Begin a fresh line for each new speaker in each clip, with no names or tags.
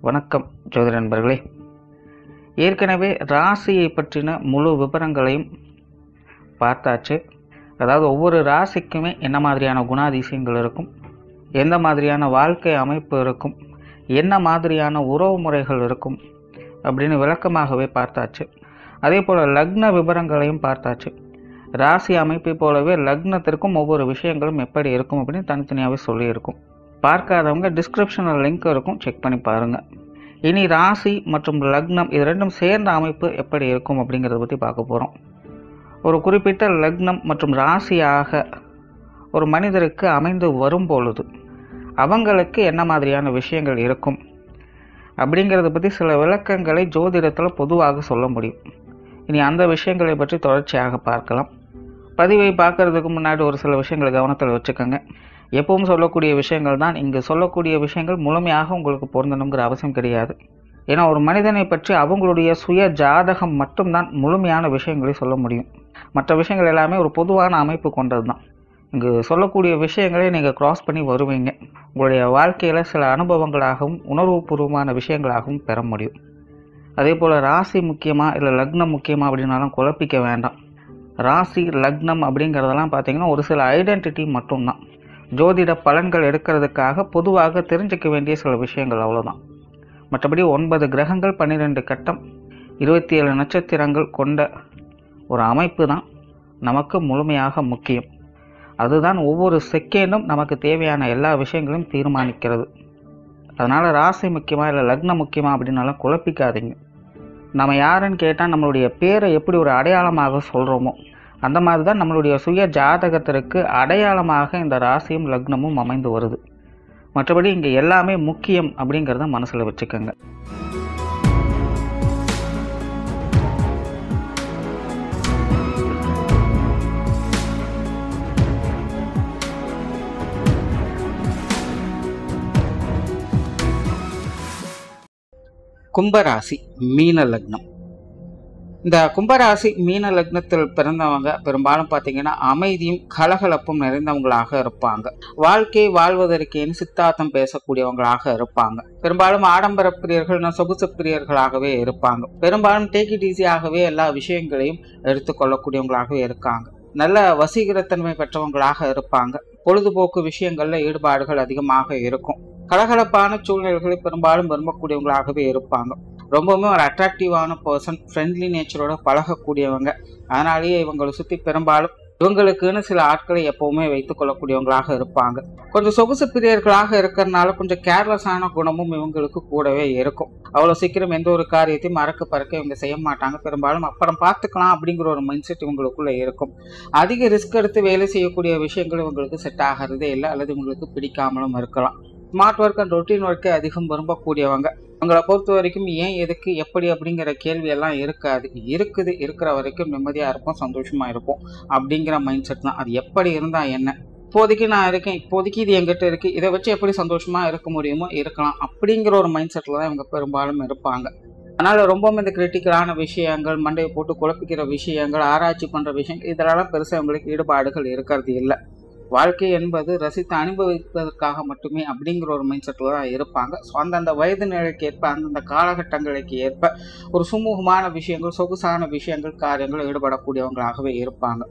வணக்கம் ஜோதிட நண்பர்களே. ஏற்கனவே ராசியை பற்றின முழு விவரங்களையும் பார்த்தாச்சு. அதாவது ஒவ்வொரு ராசிக்குமே என்ன மாதிரியான குணாதிசயங்கள் இருக்கும், எந்த மாதிரியான வாழ்க்கை அமைப்பு இருக்கும், என்ன மாதிரியான உறவு முறைகள் இருக்கும் அப்படின்னு விளக்கமாகவே பார்த்தாச்சு. அதே போல் லக்ன விவரங்களையும் பார்த்தாச்சு. ராசி அமைப்பை போலவே லக்னத்திற்கும் ஒவ்வொரு விஷயங்களும் எப்படி இருக்கும் அப்படின்னு தனித்தனியாகவே சொல்லியிருக்கும். பார்க்காதவங்க டிஸ்கிரிப்ஷனில் லிங்க் இருக்கும், செக் பண்ணி பாருங்கள். இனி ராசி மற்றும் லக்னம் இது ரெண்டும் சேர்ந்த அமைப்பு எப்படி இருக்கும் அப்படிங்கிறத பற்றி பார்க்க போகிறோம். ஒரு குறிப்பிட்ட லக்னம் மற்றும் ராசியாக ஒரு மனிதருக்கு அமைந்து வரும் பொழுது அவங்களுக்கு என்ன மாதிரியான விஷயங்கள் இருக்கும் அப்படிங்கிறத பற்றி சில விளக்கங்களை ஜோதிடத்தில் பொதுவாக சொல்ல முடியும். இனி அந்த விஷயங்களை பற்றி தொடர்ச்சியாக பார்க்கலாம். பதிவை பார்க்கறதுக்கு முன்னாடி ஒரு சில விஷயங்களை கவனத்தில் வச்சுக்கோங்க. எப்பவும் சொல்லக்கூடிய விஷயங்கள் தான் இங்கு சொல்லக்கூடிய விஷயங்கள் முழுமையாக உங்களுக்கு பொருந்தணுங்கிற அவசியம் கிடையாது. ஏன்னா ஒரு மனிதனை பற்றி அவங்களுடைய சுய ஜாதகம் மட்டும்தான் முழுமையான விஷயங்களை சொல்ல முடியும். மற்ற விஷயங்கள் எல்லாமே ஒரு பொதுவான அமைப்பு கொண்டது தான். இங்கு சொல்லக்கூடிய விஷயங்களை நீங்கள் கிராஸ் பண்ணி வருவீங்க. உங்களுடைய வாழ்க்கையில் சில அனுபவங்களாகவும் உணர்வுபூர்வமான விஷயங்களாகவும் பெற முடியும். அதே போல் ராசி முக்கியமாக இல்லை லக்னம் முக்கியமாக அப்படின்னாலும் குழப்பிக்க வேண்டாம். ராசி லக்னம் அப்படிங்கிறதெல்லாம் பார்த்தீங்கன்னா ஒரு சில ஐடென்டிட்டி மட்டும்தான். ஜோதிட பலன்கள் எடுக்கிறதுக்காக பொதுவாக தெரிஞ்சிக்க வேண்டிய சில விஷயங்கள் அவ்வளோதான். மற்றபடி 9 கிரகங்கள் 12 கட்டம் 27 நட்சத்திரங்கள் கொண்ட ஒரு அமைப்பு தான் நமக்கு முழுமையாக முக்கியம். அதுதான் ஒவ்வொரு செகண்டும் நமக்கு தேவையான எல்லா விஷயங்களையும் தீர்மானிக்கிறது. அதனால் ராசி முக்கியமாக இல்லை லக்னம் முக்கியமாக அப்படின்னாலும் குழப்பிக்காதீங்க. நம்ம யாருன்னு கேட்டால் நம்மளுடைய பேரை எப்படி ஒரு அடையாளமாக சொல்கிறோமோ அந்த மாதிரி தான் நம்மளுடைய சுய ஜாதகத்திற்கு அடையாளமாக இந்த ராசியும் லக்னமும் அமைந்து வருது. மற்றபடி இங்கே எல்லாமே முக்கியம் அப்படிங்கிறத மனசில் வச்சுக்கோங்க. கும்பராசி மீன லக்னம். இந்த கும்பராசி மீன லக்னத்தில் பிறந்தவங்க பெரும்பாலும் பார்த்தீங்கன்னா அமைதியும் கலகலப்பும் நிறைந்தவங்களாக இருப்பாங்க. வாழ்க்கை வாழ்வதற்கேன்னு சித்தாந்தம் பேசக்கூடியவங்களாக இருப்பாங்க. பெரும்பாலும் ஆடம்பர பிரியர்கள் சொகுசு பிரியர்களாகவே இருப்பாங்க. பெரும்பாலும் டேக் இட் ஈஸியாகவே எல்லா விஷயங்களையும் எடுத்துக்கொள்ளக்கூடியவங்களாகவே இருக்காங்க. நல்ல வசீகரத்தன்மை பெற்றவங்களாக இருப்பாங்க. பொழுதுபோக்கு விஷயங்கள்ல ஈடுபாடுகள் அதிகமாக இருக்கும். கலகலப்பான சூழ்நிலைகளை பெரும்பாலும் விரும்பக்கூடியவங்களாகவே இருப்பாங்க. ரொம்பவுமே ஒரு அட்ராக்டிவான பர்சன், ஃப்ரெண்ட்லி நேச்சரோட பழகக்கூடியவங்க. அதனாலேயே இவங்களை சுற்றி பெரும்பாலும் இவங்களுக்குன்னு சில ஆட்களை எப்பவுமே வைத்துக் கொள்ளக்கூடியவங்களாக இருப்பாங்க. கொஞ்சம் சொகுசு பிரியர்களாக இருக்கிறதுனால கொஞ்சம் கேர்லெஸ்ஸான குணமும் இவங்களுக்கு கூடவே இருக்கும். அவ்வளோ சீக்கிரம் எந்த ஒரு காரியத்தையும் பறக்க இவங்க செய்ய மாட்டாங்க. பெரும்பாலும் அப்புறம் பார்த்துக்கலாம் அப்படிங்கிற ஒரு மைண்ட் செட் இவங்களுக்குள்ள இருக்கும். அதிக ரிஸ்க் எடுத்து வேலை செய்யக்கூடிய விஷயங்கள் இவங்களுக்கு செட் ஆகிறதே இல்லை, அல்லது இவங்களுக்கு பிடிக்காமலும் இருக்கலாம். ஸ்மார்ட் ஒர்க் அண்ட் ரொட்டீன் ஒர்க்கை அதிகம் விரும்பக்கூடியவங்க. அவங்களை பொறுத்த வரைக்கும் ஏன் எதுக்கு எப்படி அப்படிங்கிற கேள்வி எல்லாம் இருக்காது. இருக்கிற வரைக்கும் நிம்மதியாக இருப்போம், சந்தோஷமாக இருப்போம் அப்படிங்கிற மைண்ட் செட் தான். அது எப்படி இருந்தால் என்ன, இப்போதைக்கு நான் இருக்கேன், இப்போதைக்கு இது எங்கிட்ட இருக்குது, இதை வச்சு எப்படி சந்தோஷமாக இருக்க முடியுமோ இருக்கலாம் அப்படிங்கிற ஒரு மைண்ட் செட்டில் தான் இவங்க பெரும்பாலும் இருப்பாங்க. அதனால் ரொம்பவும் இந்த கிரிட்டிக்கலான விஷயங்கள், மண்டையை போட்டு குழப்பிக்கிற விஷயங்கள், ஆராய்ச்சி பண்ணுற விஷயங்கள் இதெல்லாம் பெருசாக இவங்களுக்கு ஈடுபாடுகள் இருக்கிறது இல்லை. வாழ்க்கை என்பது ரசித்து அனுபவிப்பதற்காக மட்டுமே அப்படிங்கிற ஒரு மைண்ட் செட்டில் தான் இருப்பாங்க. ஸோ அந்தந்த வயது நிலைக்கு ஏற்ப, அந்தந்த காலகட்டங்களுக்கு ஏற்ப ஒரு சுமூகமான விஷயங்கள், சொகுசான விஷயங்கள், காரியங்கள் ஈடுபடக்கூடியவங்களாகவே இருப்பாங்க.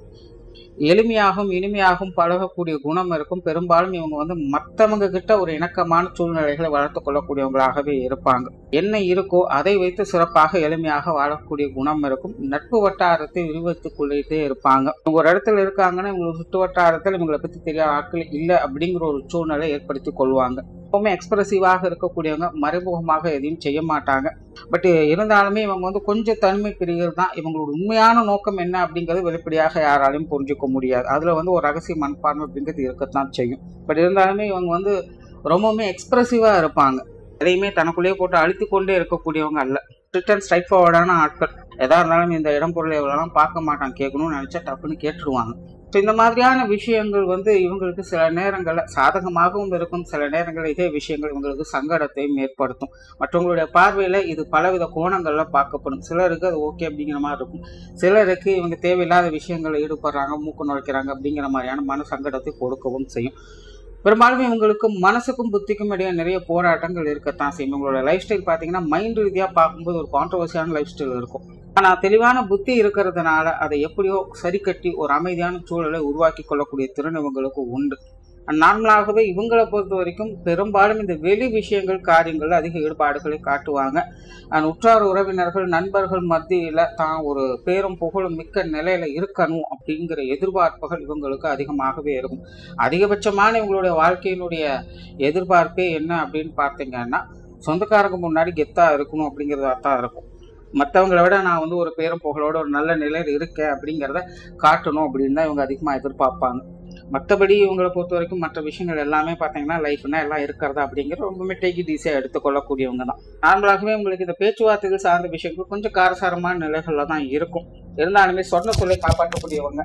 எளிமையாகவும் இனிமையாகவும் பழகக்கூடிய குணம் இருக்கும். பெரும்பாலும் இவங்க மற்றவங்க கிட்ட ஒரு இணக்கமான சூழ்நிலைகளை வளர்த்து கொள்ளக்கூடியவங்களாகவே இருப்பாங்க. என்ன இருக்கோ அதை வைத்து சிறப்பாக எளிமையாக வாழக்கூடிய குணம் இருக்கும். நட்பு வட்டாரத்தை விரிவத்துக் கொள்ளிட்டே இருப்பாங்க. இவங்க ஒரு இடத்துல இருக்காங்கன்னா இவங்க சுற்று வட்டாரத்தில் இவங்களை பற்றி தெரியாத ஆட்கள் இல்லை அப்படிங்கிற ஒரு சூழ்நிலை ஏற்படுத்தி கொள்வாங்க. எப்பவுமே எக்ஸ்பிரசிவாக இருக்கக்கூடியவங்க, மறைமுகமாக எதையும் செய்ய மாட்டாங்க. பட் இருந்தாலுமே இவங்க கொஞ்சம் தனிமை பிரிகிறது தான். இவங்களோட உண்மையான நோக்கம் என்ன அப்படிங்கிறது வெளிப்படையாக யாராலையும் புரிஞ்சுக்க முடியாது. அதுல ஒரு ரகசிய மனப்பான்மை அப்படிங்கிறது இருக்கத்தான் செய்யும். பட் இருந்தாலுமே இவங்க ரொம்பவுமே எக்ஸ்பிரசிவா இருப்பாங்க. எதையுமே தனக்குள்ளேயே போட்டு அழுத்தி கொண்டே இருக்கக்கூடியவங்க அல்ல. ரிட்டன் ஸ்ட்ரைட் ஃபார்வர்டான ஆட்கள். எதா இருந்தாலும் இந்த இடம் பொருளை எவ்வளோலாம் பார்க்க மாட்டாங்க, கேட்கணும்னு நினைச்சா டப்புன்னு கேட்டுருவாங்க. ஸோ இந்த மாதிரியான விஷயங்கள் இவங்களுக்கு சில நேரங்களில் சாதகமாகவும் இருக்கும், சில நேரங்களில் இதே விஷயங்கள் இவங்களுக்கு சங்கடத்தையும் ஏற்படுத்தும். மற்றவங்களுடைய பார்வையில் இது பலவித கோணங்களில் பார்க்கப்படும். சிலருக்கு அது ஓகே அப்படிங்கிற மாதிரி இருக்கும், சிலருக்கு இவங்க தேவையில்லாத விஷயங்களில் ஈடுபடுறாங்க, மூக்கு நுழைக்கிறாங்க அப்படிங்கிற மாதிரியான மன சங்கடத்தை கொடுக்கவும் செய்யும். பெரும்பாலும் இவங்களுக்கு மனசுக்கும் புத்திக்கும் இடையே நிறைய போராட்டங்கள் இருக்கத்தான் செய்யும். இவங்களோட லைஃப் ஸ்டைல் பார்த்தீங்கன்னா மைண்ட் ரீதியாக பார்க்கும்போது ஒரு கான்ட்ரவர்சியான லைஃப் ஸ்டைல் இருக்கும். ஆனால் தெளிவான புத்தி இருக்கிறதுனால அதை எப்படியோ சரி கட்டி ஒரு அமைதியான சூழலை உருவாக்கி கொள்ளக்கூடிய திறன் இவங்களுக்கு உண்டு. நார்மலாகவே இவங்களை பொறுத்த வரைக்கும் பெரும்பாலும் இந்த வெளி விஷயங்கள் காரியங்கள் அதிக ஈடுபாடுகளை காட்டுவாங்க. உற்றார் உறவினர்கள் நண்பர்கள் மத்தியில் தான் ஒரு பேரும் புகழும் மிக்க நிலையில இருக்கணும் அப்படிங்கிற எதிர்பார்ப்புகள் இவங்களுக்கு அதிகமாகவே இருக்கும். அதிகபட்சமான இவங்களுடைய வாழ்க்கையினுடைய எதிர்பார்ப்பே என்ன அப்படின்னு பார்த்தீங்கன்னா, சொந்தக்காரங்க முன்னாடி கெத்தா இருக்கணும் அப்படிங்கிறதா தான் இருக்கும். மற்றவங்களை விட நான் ஒரு பேரும் புகழோட ஒரு நல்ல நிலையில் இருக்கேன் அப்படிங்கிறத காட்டணும் அப்படின்னு தான் இவங்க அதிகமாக எதிர்பார்ப்பாங்க. மற்றபடி இவங்களை பொறுத்த வரைக்கும் மற்ற விஷயங்கள் எல்லாமே பார்த்தீங்கன்னா லைஃப்னா எல்லாம் இருக்கிறதா அப்படிங்கிறது ரொம்பவே டேக் இட் ஈஸியாக எடுத்துக்கொள்ளக்கூடியவங்க தான். நார்மலாகவே உங்களுக்கு இந்த பேச்சுவார்த்தைகள் சார்ந்த விஷயங்கள் கொஞ்சம் காரசாரமான நிலைகளில் தான் இருக்கும். இருந்தாலுமே சொன்ன சொல்லை காப்பாற்றக்கூடியவங்க,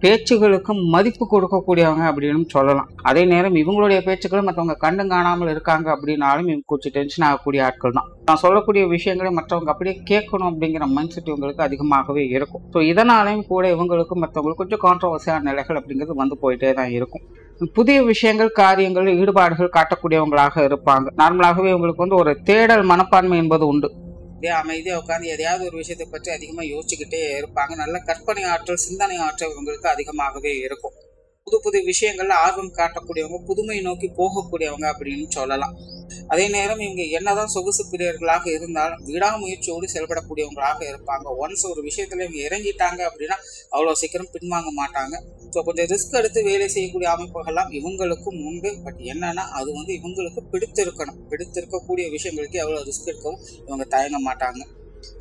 பேச்சுகளுக்கு மதிப்பு கொடுக்கக்கூடியவங்க அப்படின்னு சொல்லலாம். அதே நேரம் இவங்களுடைய பேச்சுக்கள் மற்றவங்க கண்டு காணாமல் இருக்காங்க அப்படின்னாலும் இவங்க கொஞ்சம் டென்ஷன் ஆகக்கூடிய ஆட்கள் தான். நான் சொல்லக்கூடிய விஷயங்களை மற்றவங்க அப்படியே கேட்கணும் அப்படிங்கிற மைண்ட் செட் இவங்களுக்கு அதிகமாகவே இருக்கும். ஸோ இதனாலையும் கூட இவங்களுக்கு மற்றவங்களுக்கு கொஞ்சம் கான்ட்ரவர்சியான நிலைகள் அப்படிங்கிறது வந்து போயிட்டே தான் இருக்கும். புதிய விஷயங்கள் காரியங்கள் ஈடுபாடுகள் காட்டக்கூடியவங்களாக இருப்பாங்க. நார்மலாகவே இவங்களுக்கு ஒரு தேடல் மனப்பான்மை என்பது உண்டு. அமைதியாக உட்காந்து எதையாவது ஒரு விஷயத்தை பற்றி அதிகமாக யோசிச்சுக்கிட்டே இருப்பாங்க. நல்ல கற்பனை ஆற்றல் சிந்தனை ஆற்றல் இவங்களுக்கு அதிகமாகவே இருக்கும். புது புது விஷயங்கள்ல ஆர்வம் காட்டக்கூடியவங்க, புதுமை நோக்கி போகக்கூடியவங்க அப்படின்னு சொல்லலாம். அதே நேரம் இவங்க என்னதான் சொகுசு பிரியர்களாக இருந்தாலும் விடாமுயற்சியோடு செயல்படக்கூடியவங்களாக இருப்பாங்க. ஒன்ஸ் ஒரு விஷயத்துல இவங்க இறங்கிட்டாங்க அப்படின்னா அவ்வளோ சீக்கிரம் பின்வாங்க மாட்டாங்க. ஸோ கொஞ்சம் ரிஸ்க் எடுத்து வேலை செய்யக்கூடிய அமைப்புகள்லாம் இவங்களுக்கும் உண்டு. பட் என்னன்னா அது இவங்களுக்கு பிடித்திருக்கக்கூடிய விஷயங்களுக்கு எவ்வளோ ரிஸ்க் எடுக்கவும் இவங்க தயங்க மாட்டாங்க.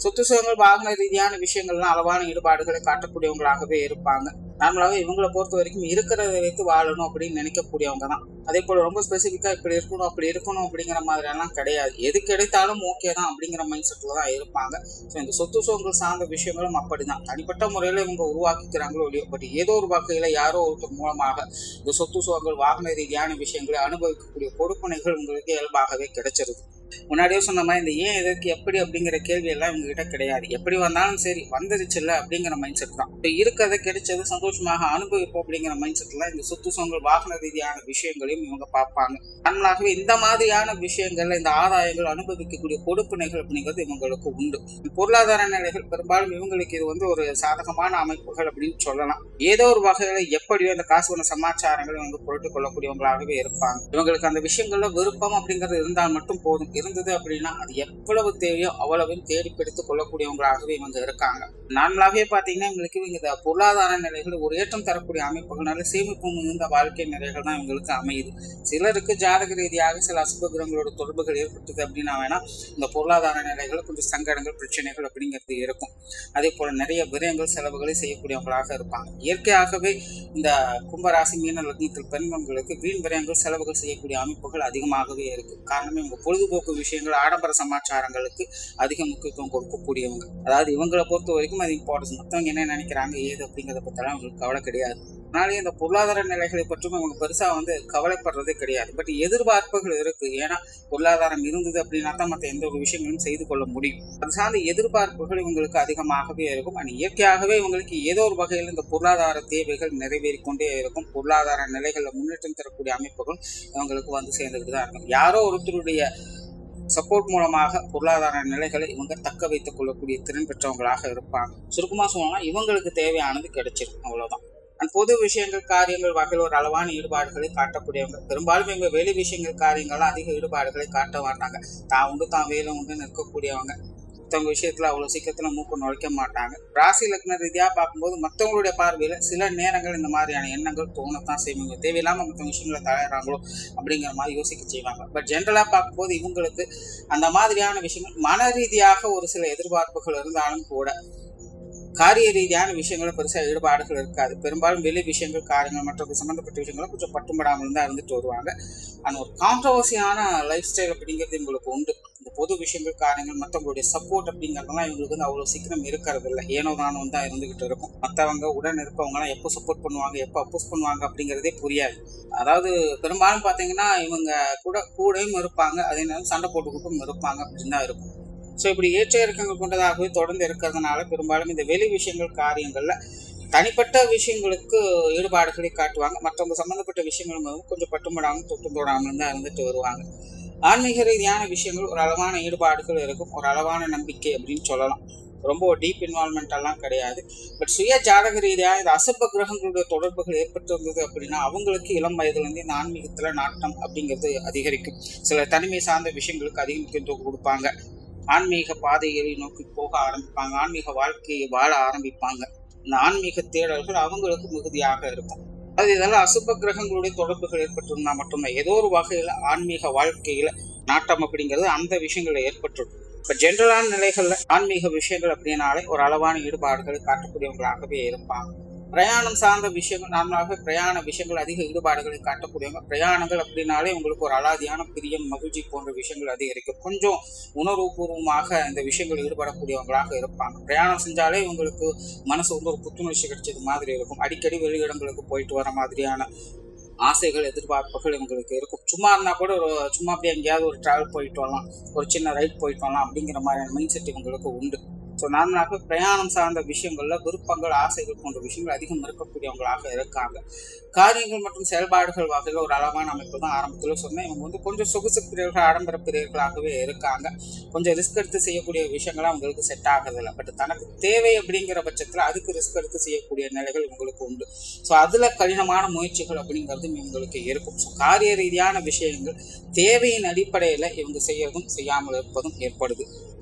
சொத்து சுகங்கள் வாகன ரீதியான விஷயங்கள்லாம் அளவான ஈடுபாடுகளை காட்டக்கூடியவங்களாகவே இருப்பாங்க. நார்மலாகவே இவங்களை பொறுத்த வரைக்கும் இருக்கிறத வைத்து வாழணும் அப்படின்னு நினைக்கக்கூடியவங்க தான். அதே போல ரொம்ப ஸ்பெசிஃபிக்கா இப்படி இருக்கணும் அப்படி இருக்கணும் அப்படிங்கிற மாதிரி எல்லாம் கிடையாது. எது கிடைத்தாலும் ஓகே தான் அப்படிங்கிற மைண்ட் செட்ல தான் இருப்பாங்க. ஸோ இந்த சொத்து சுகங்கள் சார்ந்த விஷயங்களும் அப்படிதான். தனிப்பட்ட முறையில இவங்க உருவாக்கிக்கிறாங்களோ இல்லையோ, பட் ஏதோ ஒரு வகையில யாரோ ஒருத்தர் மூலமாக இந்த சொத்து சுகங்கள் வாகன ரீதியான விஷயங்களை அனுபவிக்கக்கூடிய கொடுப்பனைகள் உங்களுக்கு இயல்பாகவே கிடைச்சிருது. முன்னாடியே சொன்ன மாதிரி இந்த ஏன் எதற்கு எப்படி அப்படிங்கிற கேள்வி எல்லாம் இவங்க கிட்ட கிடையாது. எப்படி வந்தாலும் சரி வந்துருச்சுல்ல அப்படிங்கிற மைண்ட் செட் தான். இப்போ இருக்கிறத கிடைச்சது சந்தோஷமாக அனுபவிப்போம் அப்படிங்கிற மைண்ட் செட்ல இந்த சொத்து சுகங்கள் வாகன ரீதியான விஷயங்களையும் இவங்க பார்ப்பாங்க. நார்மலாகவே இந்த மாதிரியான விஷயங்கள்ல இந்த ஆதாயங்கள் அனுபவிக்கக்கூடிய கொடுப்பினைகள் அப்படிங்கிறது இவங்களுக்கு உண்டு. பொருளாதார நிலைகள் பெரும்பாலும் இவங்களுக்கு இது ஒரு சாதகமான அமைப்புகள் அப்படின்னு சொல்லலாம். ஏதோ ஒரு வகையில எப்படியோ இந்த காசு வந்த சமாச்சாரங்களை இவங்க பொருட்டு கொள்ளக்கூடியவங்களாகவே இருப்பாங்க. இவங்களுக்கு அந்த விஷயங்கள்ல விருப்பம் அப்படிங்கிறது இருந்தால் மட்டும் போதும். இருந்தது அப்படின்னா அது எவ்வளவு தேவையோ அவ்வளவும் தேடி பிடித்து கொள்ளக்கூடியவங்களாகவே இவங்க இருக்காங்க. நார்மலாகவே பாத்தீங்கன்னா இவங்களுக்கு இந்த பொருளாதார நிலைகள் ஒரு ஏற்றம் தரக்கூடிய அமைப்புகளால சேமிப்பு மிகுந்த வாழ்க்கை நிலைகள் தான் இவங்களுக்கு அமையுது. சிலருக்கு ஜாதக ரீதியாக சில அசுபகிரங்களோட தொடர்புகள் ஏற்பட்டது அப்படின்னா வேணா இந்த பொருளாதார நிலைகள் கொஞ்சம் சங்கடங்கள் பிரச்சனைகள் அப்படிங்கிறது இருக்கும். அதே போல நிறைய விரயங்கள் செலவுகளை செய்யக்கூடியவங்களாக இருப்பாங்க. இயற்கையாகவே இந்த கும்பராசி மீன லக்னத்தில் பெண்களுக்கு வீண் விரயங்கள் செலவுகள் செய்யக்கூடிய அமைப்புகள் அதிகமாகவே இருக்கு. காரணம் இவங்க பொழுதுபோக்கு விஷயங்கள் ஆடம்பர சமாச்சாரங்களுக்கு அதிக முக்கியத்துவம் கொடுக்கக்கூடியவங்க. அதாவது இவங்களை பொறுத்த வரைக்கும் அது இம்பார்ட்டன்ஸ். மற்றவங்க என்ன நினைக்கிறாங்க ஏது அப்படிங்கிறத பற்றிலாம் இவங்களுக்கு கவலை கிடையாது. அதனாலே இந்த பொருளாதார நிலைகளை பற்றும் இவங்க பெருசா கவலைப்படுறதே கிடையாது. பட் எதிர்பார்ப்புகள் இருக்கு. ஏன்னா பொருளாதாரம் இருந்தது அப்படின்னா தான் மற்ற எந்த ஒரு விஷயங்களும் செய்து கொள்ள முடியும். அது சார்ந்த எதிர்பார்ப்புகள் இவங்களுக்கு அதிகமாகவே இருக்கும். ஆனால் இயற்கையாகவே இவங்களுக்கு ஏதோ ஒரு வகையில் இந்த பொருளாதார தேவைகள் நிறைவேறிக்கொண்டே இருக்கும். பொருளாதார நிலைகளில் முன்னேற்றம் தரக்கூடிய அமைப்புகள் இவங்களுக்கு சேர்ந்துக்கிட்டு தான் இருக்கும். யாரோ ஒருத்தருடைய சப்போர்ட் மூலமாக பொருளாதார நிலைகளை இவங்க தக்க வைத்துக் கொள்ளக்கூடிய திறன் பெற்றவங்களாக இருப்பாங்க. சுருக்கமா சொல்லணும்னா இவங்களுக்கு தேவையானது கிடைச்சிடும், அவ்வளவுதான். பொது விஷயங்கள் காரியங்கள் வகையில் ஒரு அளவான ஈடுபாடுகளை காட்டக்கூடியவங்க. பெரும்பாலும் இவங்க வெளி விஷயங்கள் காரியங்கள்லாம் அதிக ஈடுபாடுகளை காட்ட மாட்டாங்க. தான் உண்டு தான் வேலை உண்டுன்னு இருக்கக்கூடியவங்க. மற்றவங்க விஷயத்துல அவ்வளவு சீக்கிரத்துல மூக்கு நுழைக்க மாட்டாங்க. ராசி லக்ன ரீதியா பார்க்கும்போது மற்றவங்களுடைய பார்வையில சில நேரங்கள் இந்த மாதிரியான எண்ணங்கள் தோணத்தான் செய்வாங்க. தேவையில்லாம மற்ற விஷயங்களை தலையிறாங்களோ அப்படிங்கிற மாதிரி யோசிக்க செய்வாங்க. பட் ஜென்ரலா பார்க்கும்போது இவங்களுக்கு அந்த மாதிரியான விஷயங்கள் மன ரீதியாக ஒரு சில எதிர்பார்ப்புகள் இருந்தாலும் கூட காரிய ரீதியான விஷயங்கள பெருசா ஈடுபாடுகள் இருக்காது. பெரும்பாலும் வெளி விஷயங்கள் காரியங்கள் மற்ற சம்பந்தப்பட்ட விஷயங்களும் கொஞ்சம் பட்டுப்படாமல் தான் இருந்துட்டு வருவாங்க. ஆனால் ஒரு கான்ட்ரவர்சியான லைஃப் ஸ்டைல் அப்படிங்கிறது இவங்களுக்கு உண்டு. இந்த பொது விஷயங்கள் காரியங்கள் மற்றவங்களுடைய சப்போர்ட் அப்படிங்கிறதுலாம் இவங்களுக்கு அவ்வளவு சீக்கிரம் இருக்கிறது இல்லை. ஏனோ தானோ தான் இருந்துகிட்டு இருக்கும். மற்றவங்க உடன் இருப்பவங்கலாம் எப்போ சப்போர்ட் பண்ணுவாங்க எப்போ அப்போஸ் பண்ணுவாங்க அப்படிங்கிறதே புரியாது. அதாவது பெரும்பாலும் பார்த்தீங்கன்னா இவங்க கூடயும் இருப்பாங்க, அதே நேரம் சண்டை போட்டுக்கிட்டும் இருப்பாங்க அப்படின்னு தான் இருக்கும். ஸோ இப்படி ஏற்ற இறக்கங்கள் கொண்டதாகவே தொடர்ந்து இருக்கிறதுனால பெரும்பாலும் இந்த வெளி விஷயங்கள் காரியங்கள்ல தனிப்பட்ட விஷயங்களுக்கு ஈடுபாடுகளை காட்டுவாங்க. மற்றவங்க சம்பந்தப்பட்ட விஷயங்களும் கொஞ்சம் பட்டுப்படாமல் தொட்டுப்படாமல் தான் இருந்துட்டு வருவாங்க. ஆன்மீக ரீதியான விஷயங்கள் ஒரு அளவான ஈடுபாடுகள் இருக்கும், ஒரு அளவான நம்பிக்கை அப்படின்னு சொல்லலாம். ரொம்ப டீப் இன்வால்மெண்ட் எல்லாம் கிடையாது. பட் சுய ஜாதக ரீதியாக இந்த அசுப கிரகங்களுடைய தொடர்புகள் ஏற்பட்டு இருந்தது அப்படின்னா அவங்களுக்கு இளம் வயதுலேருந்து இந்த ஆன்மீகத்துல நாட்டம் அப்படிங்கிறது அதிகரிக்கும். சில தனிமை சார்ந்த விஷயங்களுக்கு அதிக முக்கியத்துவம் கொடுப்பாங்க. ஆன்மீக பாதைகளை நோக்கி போக ஆரம்பிப்பாங்க, ஆன்மீக வாழ்க்கையை வாழ ஆரம்பிப்பாங்க. இந்த ஆன்மீக தேடல்கள் அவங்களுக்கு மிகுதியாக இருக்கும். அது இதெல்லாம் அசுப கிரகங்களுடைய தொடர்புகள் ஏற்பட்டிருந்தா மட்டும்தான் ஏதோ ஒரு வகையில ஆன்மீக வாழ்க்கையில நாட்டம் அப்படிங்கிறது அந்த விஷயங்கள்ல ஏற்பட்டுரும். இப்ப ஜென்ரலான நிலைகள்ல ஆன்மீக விஷயங்கள் அப்படின்னாலே ஒரு அளவான ஈடுபாடுகளை காட்டக்கூடியவங்களாகவே இருப்பாங்க. பிரயாணம் சார்ந்த விஷயங்கள் நார்மலாக பிரயாண விஷயங்கள் அதிக ஈடுபாடுகளை காட்டக்கூடியவங்க. பிரயாணங்கள் அப்படின்னாலே உங்களுக்கு ஒரு அலாதியான பிரியம், மகிழ்ச்சி போன்ற விஷயங்கள் அதிகரிக்கும். கொஞ்சம் உணர்வுபூர்வமாக இந்த விஷயங்கள் ஈடுபடக்கூடியவங்களாக இருப்பாங்க. பிரயாணம் செஞ்சாலே உங்களுக்கு மனசு ஒரு புத்துணர்ச்சி கிடைச்சது மாதிரி இருக்கும். அடிக்கடி வெளியிடங்களுக்கு போயிட்டு வர மாதிரியான ஆசைகள், எதிர்பார்ப்புகள் இவங்களுக்கு இருக்கும். சும்மா இருந்தா கூட சும்மா அப்படியே எங்கேயாவது ஒரு டிராவல் போயிட்டு வரலாம், ஒரு சின்ன ரைட் போயிட்டு வரலாம் அப்படிங்கிற மாதிரியான மைண்ட் செட் இவங்களுக்கு உண்டு. ஸோ நார்மலாக பிரயாணம் சார்ந்த விஷயங்கள்ல விருப்பங்கள், ஆசைகள் போன்ற விஷயங்கள் அதிகம் இருக்கக்கூடியவங்களாக இருக்காங்க. காரியங்கள் மற்றும் செயல்பாடுகள் வகையில் ஒரு அளவான அமைப்பு தான் ஆரம்பத்தில் சொன்னேன். இவங்க கொஞ்சம் சொகுசு பிரியர்கள், ஆடம்பர பிரியர்களாகவே இருக்காங்க. கொஞ்சம் ரிஸ்க் எடுத்து செய்யக்கூடிய விஷயங்கள்லாம் அவங்களுக்கு செட் ஆகுறதில்லை. பட் தனக்கு தேவை அப்படிங்கிற பட்சத்தில் அதுக்கு ரிஸ்க் எடுத்து செய்யக்கூடிய நிலைகள் இவங்களுக்கு உண்டு. ஸோ அதுல கடினமான முயற்சிகள் அப்படிங்கிறது இவங்களுக்கு இருக்கும். ஸோ காரிய ரீதியான விஷயங்கள் தேவையின் அடிப்படையில இவங்க செய்யறதும் செய்யாமல் இருப்பதும் ஏற்படுது.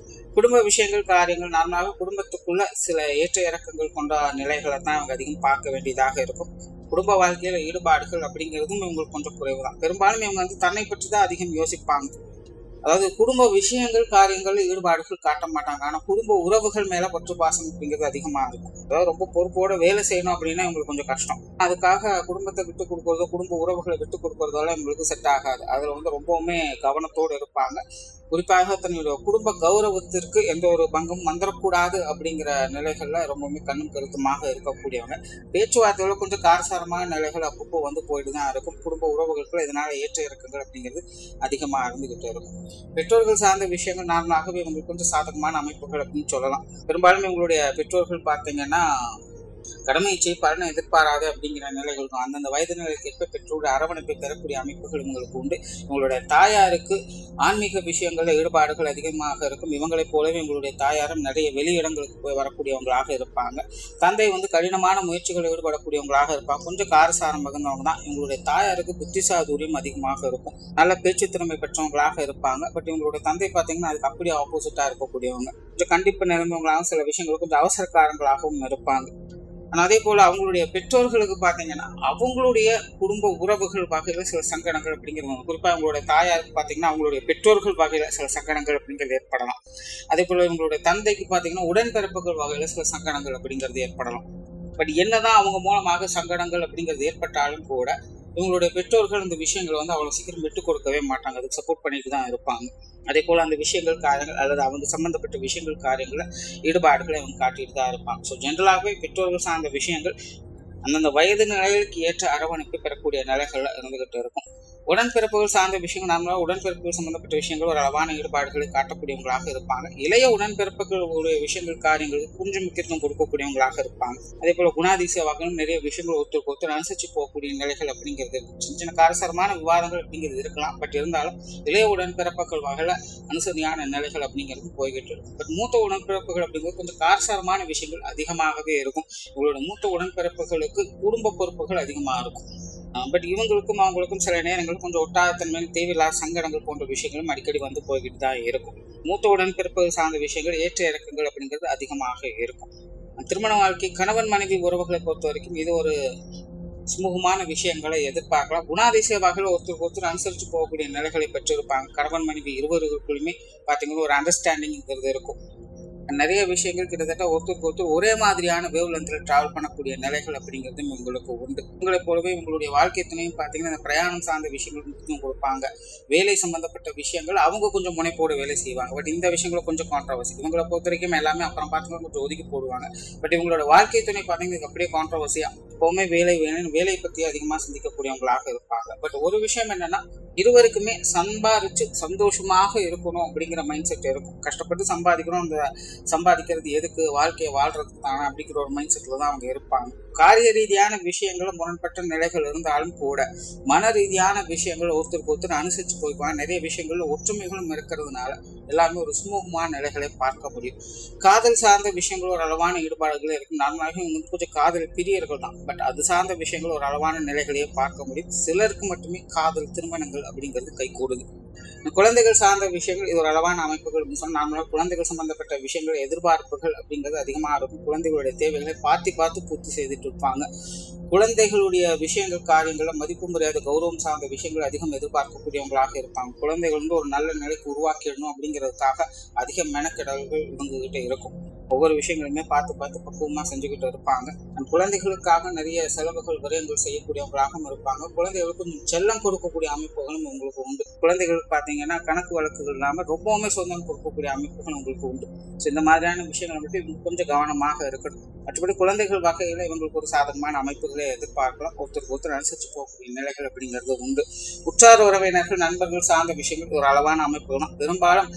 குடும்ப விஷயங்கள், காரியங்கள் நார்மலாக குடும்பத்துக்குள்ள சில ஏற்ற இறக்கங்கள் கொண்ட நிலைகளை தான் அவங்க அதிகம் பார்க்க வேண்டியதாக இருக்கும். குடும்ப வாழ்க்கையில ஈடுபாடுகள் அப்படிங்கிறதும் இவங்களுக்கு கொஞ்சம் குறைவு தான். பெரும்பாலும் இவங்க தன்னை பற்றி தான் அதிகம் யோசிப்பாங்க. அதாவது குடும்ப விஷயங்கள், காரியங்கள், ஈடுபாடுகள் காட்ட மாட்டாங்க. ஆனா குடும்ப உறவுகள் மேல பற்று பாசம் அப்படிங்கிறது அதிகமா இருக்கும். அதாவது ரொம்ப பொறுப்போட வேலை செய்யணும் அப்படின்னா இவங்களுக்கு கொஞ்சம் கஷ்டம். அதுக்காக குடும்பத்தை விட்டு கொடுக்கறதோ, குடும்ப உறவுகளை விட்டு கொடுக்கறதோல இவங்களுக்கு செட் ஆகாது. அதுல ரொம்பவுமே கவனத்தோடு இருப்பாங்க. குறிப்பாக தன்னுடைய குடும்ப கௌரவத்திற்கு எந்த ஒரு பங்கும் வந்துடக்கூடாது அப்படிங்கிற நிலைகள்ல ரொம்பவுமே கண்ணும் கருத்துமாக இருக்கக்கூடியவங்க. பேச்சுவார்த்தையில கொஞ்சம் காரசாரமான நிலைகள் அப்பப்போ போயிட்டு தான் இருக்கும். குடும்ப உறவுகளுக்கு இதனால ஏற்ற இறக்கங்கள் அப்படிங்கிறது அதிகமா இருந்துகிட்டு இருக்கும். பெற்றோர்கள் சார்ந்த விஷயங்கள் நார்மலாகவே இவங்களுக்கு கொஞ்சம் சாதகமான அமைப்புகள் அப்படின்னு சொல்லலாம். பெரும்பாலும் இவங்களுடைய பெற்றோர்கள் பார்த்தீங்கன்னா கடமையை பலனை எதிர்பாராது அப்படிங்கிற நிலைகளுக்கும் அந்தந்த வயது நிலைக்கு ஏற்ப பெற்றோருடைய அரவணைப்பை பெறக்கூடிய அமைப்புகள் இவங்களுக்கு உண்டு. இவங்களுடைய தாயாருக்கு ஆன்மீக விஷயங்கள்ல ஈடுபாடுகள் அதிகமாக இருக்கும். இவங்களைப் போலவே இவங்களுடைய தாயாரும் நிறைய வெளியிடங்களுக்கு போய் வரக்கூடியவங்களாக இருப்பாங்க. தந்தை கடினமான முயற்சிகளில் ஈடுபடக்கூடியவங்களாக இருப்பாங்க. கொஞ்சம் காரசாரம் மிகுந்தவங்க தான். இவங்களுடைய தாயாருக்கு புத்திசாதுரியம் அதிகமாக இருக்கும். நல்ல பேச்சு திறமை பெற்றவங்களாக இருப்பாங்க. பட் இவங்களுடைய தந்தை பார்த்தீங்கன்னா அதுக்கு அப்படியே ஆப்போசிட்டா இருக்கக்கூடியவங்க. கொஞ்சம் கண்டிப்பு நிறைந்தவங்களாகவும் சில விஷயங்கள் கொஞ்சம் அவசரக்காரங்களாகவும் இருப்பாங்க. ஆனால் அதே போல அவங்களுடைய பெற்றோர்களுக்கு பார்த்தீங்கன்னா அவங்களுடைய குடும்ப உறவுகள் வகையில சில சங்கடங்கள் அப்படிங்கிறவங்க. குறிப்பாக அவங்களுடைய தாயாருக்கு பார்த்தீங்கன்னா அவங்களுடைய பெற்றோர்கள் வகையில சில சங்கடங்கள் அப்படிங்கிறது ஏற்படலாம். அதே போல இவங்களுடைய தந்தைக்கு பார்த்தீங்கன்னா உடன்பிறப்புகள் வகையில சில சங்கடங்கள் அப்படிங்கிறது ஏற்படலாம். பட் என்னதான் அவங்க மூலமாக சங்கடங்கள் அப்படிங்கிறது ஏற்பட்டாலும் கூட இவங்களுடைய பெற்றோர்கள் இந்த விஷயங்களை அவ்வளவு சீக்கிரம் விட்டு கொடுக்கவே மாட்டாங்க. அதுக்கு சப்போர்ட் பண்ணிட்டு தான் இருப்பாங்க. அதே போல அந்த விஷயங்கள், காரியங்கள் அல்லது அவங்க சம்பந்தப்பட்ட விஷயங்கள், காரியங்களை ஈடுபாடுகளை அவங்க காட்டிட்டு தான் இருப்பாங்க. ஸோ ஜென்ரலாகவே பெற்றோர்கள் சார்ந்த விஷயங்கள் அந்தந்த வயது நிலைகளுக்கு ஏற்ற அரவணைப்பு பெறக்கூடிய நிலைகள்ல இருந்துகிட்டு இருக்கும். உடன்பிறப்புகள் சார்ந்த விஷயங்கள் நார்மலாக உடன்பிறப்புகள் சம்பந்தப்பட்ட விஷயங்கள் ஒரு அளவான ஈடுபாடுகளை காட்டக்கூடியவங்களாக இருப்பாங்க. இளைய உடன்பிறப்புகளுடைய விஷயங்கள், காரியங்களுக்கு கொஞ்சம் முக்கியத்துவம் கொடுக்கக்கூடியவங்களாக இருப்பாங்க. அதே போல குணாதிசய வகைகளும் நிறைய விஷயங்கள் ஒருத்தர் அனுசரிச்சு போகக்கூடிய நிலைகள் அப்படிங்கிறது இருக்கும். சின்ன சின்ன காரசாரமான விவாதங்கள் அப்படிங்கிறது இருக்கலாம். பட் இருந்தாலும் இளைய உடன்பிறப்புகள் வகையில அனுசரியான நிலைகள் அப்படிங்கிறது போய்கிட்டு இருக்கும். பட் மூத்த உடன்பிறப்புகள் அப்படிங்கிறது கொஞ்சம் காரசாரமான விஷயங்கள் அதிகமாகவே இருக்கும். உங்களோட மூத்த உடன்பிறப்புகளுக்கு குடும்ப பொறுப்புகள் அதிகமாக இருக்கும். பட் இவங்களுக்கும் அவங்களுக்கும் சில நேரங்கள் கொஞ்சம் ஒட்டாதத்தன்மையில் தேவையில்லாத சங்கடங்கள் போன்ற விஷயங்களும் அடிக்கடி போய்கிட்டு தான் இருக்கும். மூத்த உடன்பிறப்பு சார்ந்த விஷயங்கள், ஏற்ற இறக்கங்கள் அப்படிங்கிறது அதிகமாக இருக்கும். திருமண வாழ்க்கை, கணவன் மனைவி உறவுகளை பொறுத்த வரைக்கும் இது ஒரு சுமூகமான விஷயங்களை எதிர்பார்க்கலாம். குணாதிசய வகையில் ஒருத்தருக்கு அனுசரித்து போகக்கூடிய நிலைகளை பெற்றிருப்பாங்க. கணவன் மனைவி இருவருக்குள்ளுமே பார்த்தீங்கன்னா ஒரு அண்டர்ஸ்டாண்டிங்கிறது இருக்கும். நிறைய விஷயங்கள் கிட்டத்தட்ட ஒருத்தருக்கு ஒரே மாதிரியான வேவ் லென்த்ல டிராவல் பண்ணக்கூடிய நிலைகள் அப்படிங்கிறதும் உங்களுக்கு உண்டு. உங்களை போலவே உங்களுடைய வாழ்க்கை துணையும் பார்த்தீங்கன்னா இந்த பிரயாணம் சார்ந்த விஷயங்கள் முக்கியம் கொடுப்பாங்க. வேலை சம்பந்தப்பட்ட விஷயங்கள் அவங்க கொஞ்சம் முனைப்போடு வேலை செய்வாங்க. பட் இந்த விஷயங்களும் கொஞ்சம் கான்ட்ரவர்சி. இவங்களை பொறுத்த வரைக்கும் எல்லாமே அப்புறம் பார்த்தீங்கன்னா கொஞ்சம் ஒதுக்கி போடுவாங்க. பட் இவங்களோட வாழ்க்கை துணை பார்த்தீங்கன்னா அப்படியே கான்ட்ரவர்சியா எப்பவுமே வேலை பற்றி அதிகமாக சிந்திக்கக்கூடியவங்களாக இருப்பாங்க. பட் ஒரு விஷயம் என்னன்னா இருவருக்குமே சம்பாதிச்சு சந்தோஷமாக இருக்கணும் அப்படிங்கிற மைண்ட் செட் இருக்கும். கஷ்டப்பட்டு சம்பாதிக்கிறோம், அந்த சம்பாதிக்கிறது எதுக்கு, வாழ்க்கையை வாழ்றதுக்கு தானே அப்படிங்கிற ஒரு மைண்ட் செட்ல தான் அவங்க இருப்பாங்க. காரிய ரீதியான விஷயங்களும் முரண்பட்ட நிலைகள் இருந்தாலும் கூட மன ரீதியான விஷயங்கள் ஒருத்தருக்கு ஒருத்தர் அனுசரிச்சு போய்க்குவாங்க. நிறைய விஷயங்கள்ல ஒற்றுமைகளும் இருக்கிறதுனால எல்லாமே ஒரு சுமூகமான நிலைகளை பார்க்க முடியும். காதல் சார்ந்த விஷயங்கள் ஒரு அளவான ஈடுபாடுகளே இருக்கும். நார்மலாக கொஞ்சம் காதல் பிரியர்கள் தான், பட் அது சார்ந்த விஷயங்கள் ஒரு அளவான நிலைகளையே பார்க்க முடியும். சிலருக்கு மட்டுமே காதல் திருமணங்கள் அப்படிங்கிறது கை கூடுது. குழந்தைகள் சார்ந்த விஷயங்கள் இது ஒரு அளவான அமைப்புகள் சொன்னால் நார்மலாக குழந்தைகள் சம்பந்தப்பட்ட விஷயங்கள் எதிர்பார்ப்புகள் அப்படிங்கிறது அதிகமாக இருக்கும். குழந்தைகளுடைய தேவைகளை பார்த்து பூர்த்தி செய்துட்டு இருப்பாங்க. குழந்தைகளுடைய விஷயங்கள் காரியங்களை மதிப்பு மரியாதை கௌரவம் சார்ந்த விஷயங்கள் அதிகம் எதிர்பார்க்கக்கூடியவங்களாக இருப்பாங்க. குழந்தைகள் ஒரு நல்ல நிலைக்கு உருவாக்கிடணும் அப்படிங்கிறதுக்காக அதிக மெனக்கெடல்கள் இவங்ககிட்ட இருக்கும். ஒவ்வொரு விஷயங்களுமே பார்த்து பக்குவமாக செஞ்சுக்கிட்டு இருப்பாங்க. குழந்தைகளுக்காக நிறைய செலவுகள் விரயங்கள் செய்யக்கூடியவங்களாகவும் இருப்பாங்க. குழந்தைகளுக்கு செல்லம் கொடுக்கக்கூடிய அமைப்புகளும் உங்களுக்கு உண்டு. குழந்தைகளுக்கு பார்த்தீங்கன்னா கணக்கு வழக்குகள் இல்லாமல் ரொம்பவுமே சொந்தம் கொடுக்கக்கூடிய அமைப்புகள் உங்களுக்கு உண்டு. ஸோ இந்த மாதிரியான விஷயங்களை மட்டும் கொஞ்சம் கவனமாக இருக்கணும். மற்றபடி குழந்தைகள் வகையில் இவங்களுக்கு ஒரு சாதகமான அமைப்புகளை எதிர்பார்க்கலாம். ஒருத்தருக்கு ஒருத்தர் அனுசரித்து போகக்கூடிய நிலைகள் அப்படிங்கிறது உண்டு. உற்றார் உறவினர்கள் நண்பர்கள் சார்ந்த விஷயங்கள் ஒரு அளவான அமைப்புகள் தான். பெரும்பாலும்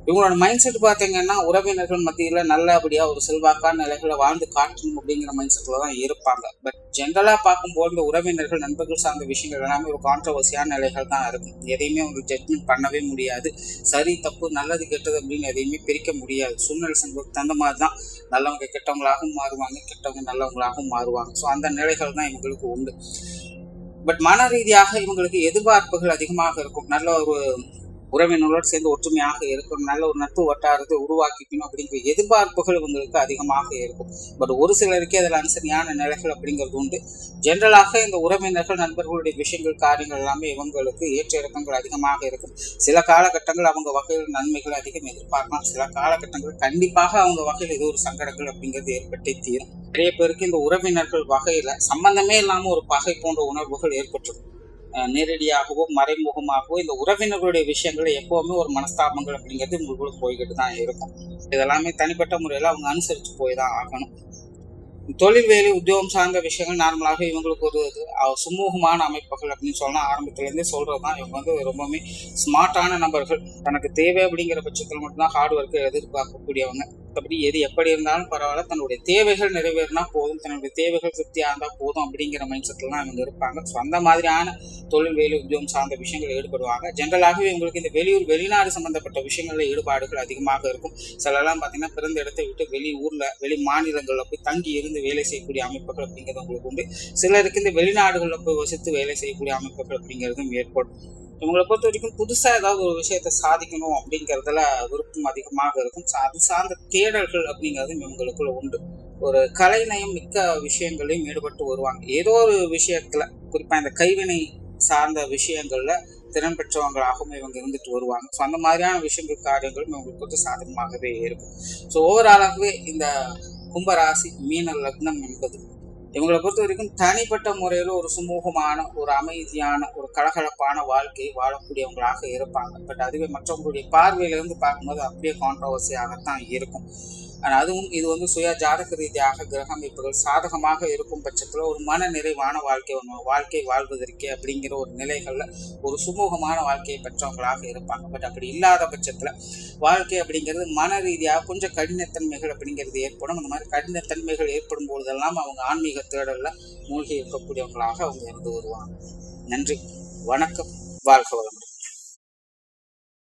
இவங்களோட மைண்ட் செட் பார்த்தீங்கன்னா உறவினர்கள் மத்தியில் நல்லபடியாக ஒரு செல்வாக்கான நிலைகளை வாழ்ந்து காட்டணும் அப்படிங்கிற மைண்ட் செட்டில் தான் இருப்பாங்க. பட் ஜென்ரலாக பார்க்கும்போது இந்த உறவினர்கள் நண்பர்கள் சார்ந்த விஷயங்கள் எல்லாமே ஒரு கான்ட்ரவர்சியான நிலைகள் தான் இருக்கும். எதையுமே ஒரு ஜட்மெண்ட் பண்ணவே முடியாது. சரி தப்பு நல்லது கெட்டது அப்படின்னு எதையுமே பிரிக்க முடியாது. சூழ்நிலை சம்பவத்துக்கு தகுந்த மாதிரி தான் நல்லவங்க கெட்டவங்களாகவும் மாறுவாங்க, கெட்டவங்க நல்லவங்களாகவும் மாறுவாங்க. ஸோ அந்த நிலைகள் தான் இவங்களுக்கு உண்டு. பட் மன ரீதியாக இவங்களுக்கு எதிர்பார்ப்புகள் அதிகமாக இருக்கும். நல்ல ஒரு உறவினர்களோடு சேர்ந்து ஒற்றுமையாக இருக்கணும், நல்ல ஒரு நட்பு வட்டாரத்தை உருவாக்கிக்கணும் அப்படிங்கிற எதிர்பார்ப்புகள் இவங்களுக்கு அதிகமாக இருக்கும். பட் ஒரு சிலருக்கே அதில் அனுசரியான நிலைகள் அப்படிங்கிறது உண்டு. ஜென்ரலாக இந்த உறவினர்கள் நண்பர்களுடைய விஷயங்கள் காரியங்கள் எல்லாமே இவங்களுக்கு ஏற்ற இறக்கங்கள் அதிகமாக இருக்கும். சில காலகட்டங்கள் அவங்க வகையில் நன்மைகள் அதிகம் எதிர்பார்க்கலாம். சில காலகட்டங்கள் கண்டிப்பாக அவங்க வகையில் இது ஒரு சங்கடங்கள் அப்படிங்கிறது ஏற்பட்டே தீரும். நிறைய பேருக்கு இந்த உறவினர்கள் வகையில சம்பந்தமே இல்லாமல் ஒரு பகை போன்ற உணர்வுகள் ஏற்பட்டிருக்கும். நேரடியாகவோ மறைமுகமாகவோ இந்த உறவினர்களுடைய விஷயங்கள் எப்பவுமே ஒரு மனஸ்தாபங்கள் அப்படிங்கிறது உங்களுக்குள்ள போய்கிட்டு தான் இருக்கும். இதெல்லாமே தனிப்பட்ட முறையில அவங்க அனுசரித்து போய் தான் ஆகணும். தொழில் வேலை உத்தியோகம் சார்ந்த விஷயங்கள் நார்மலாக இவங்களுக்கு ஒரு சுமூகமான அமைப்புகள் அப்படின்னு சொல்லலாம். ஆரம்பத்திலேருந்தே சொல்றதுதான் இவங்க ரொம்பவுமே ஸ்மார்ட்டான நபர்கள். தனக்கு தேவை அப்படிங்கிற பட்சத்தில் மட்டும்தான் ஹார்ட் ஒர்க்கை எதிர்பார்க்கக்கூடியவங்க. மற்றபடி எது எப்படி இருந்தாலும் பரவாயில்ல, தன்னுடைய தேவைகள் நிறைவேறினா போதும், தன்னுடைய தேவைகள் திருப்தியாக இருந்தால் போதும் அப்படிங்கிற மைண்ட் செட்டில் தான் இவங்க இருப்பாங்க. ஸோ அந்த மாதிரியான தொழில் வேலை உத்தியோகம் சார்ந்த விஷயங்கள் ஈடுபடுவாங்க. ஜென்ரலாகவே இவங்களுக்கு இந்த வெளிநாடு சம்பந்தப்பட்ட விஷயங்களில் ஈடுபாடுகள் அதிகமாக இருக்கும். சிலர்லாம் பார்த்தீங்கன்னா பிறந்த இடத்தை விட்டு வெளி மாநிலங்களில் போய் தங்கி இருந்து வேலை செய்யக்கூடிய அமைப்புகள் அப்படிங்கிறது உங்களுக்கு உண்டு. சிலருக்கு இந்த வெளிநாடுகளில் போய் வசித்து வேலை செய்யக்கூடிய அமைப்புகள் அப்படிங்கிறதும் ஏற்படும். இவங்களை பொறுத்த வரைக்கும் புதுசா ஏதாவது ஒரு விஷயத்த சாதிக்கணும் அப்படிங்கிறதுல விருப்பம் அதிகமாக இருக்கும். அது சார்ந்த தேடல்கள் அப்படிங்கிறதும் இவங்களுக்குள்ள உண்டு. ஒரு கலைநயம் மிக்க விஷயங்களையும் ஈடுபட்டு வருவாங்க. ஏதோ ஒரு விஷயத்துல குறிப்பா இந்த கைவினை சார்ந்த விஷயங்கள்ல திறன் பெற்றவங்களாகவும் இவங்க இருந்துட்டு வருவாங்க. ஸோ அந்த மாதிரியான விஷயங்கள் காரியங்களும் இவங்களுக்கு கொஞ்சம் சாதகமாகவே இருக்கும். ஸோ ஓவராலாகவே இந்த கும்பராசி மீன லக்னம் என்பது இவங்களை பொறுத்த வரைக்கும் தனிப்பட்ட முறையில் ஒரு சுமூகமான ஒரு அமைதியான ஒரு கலகலப்பான வாழ்க்கையை வாழக்கூடியவங்களாக இருப்பாங்க. பட் அதுவே மற்றவங்களுடைய பார்வையிலிருந்து பார்க்கும்போது அப்படியே கான்ட்ரவர்சியாகத்தான் இருக்கும். ஆனால் அதுவும் இது சுய ஜாதக ரீதியாக கிரக அமைப்புகள் சாதகமாக இருக்கும் பட்சத்தில் ஒரு மன நிறைவான வாழ்க்கை வாழ்வதற்கே அப்படிங்கிற ஒரு நிலைகளில் ஒரு சுமூகமான வாழ்க்கையை பெற்றவங்களாக இருப்பாங்க. பட் அப்படி இல்லாத பட்சத்தில் வாழ்க்கை அப்படிங்கிறது மன ரீதியாக கொஞ்சம் கடினத்தன்மைகள் அப்படிங்கிறது ஏற்படும். அந்த மாதிரி கடினத்தன்மைகள் ஏற்படும் பொழுதெல்லாம் அவங்க ஆன்மீக தேடலில் மூழ்கி இருக்கக்கூடியவங்களாக அவங்க இருந்து வருவாங்க. நன்றி, வணக்கம், வாழ்க வளமுடன்.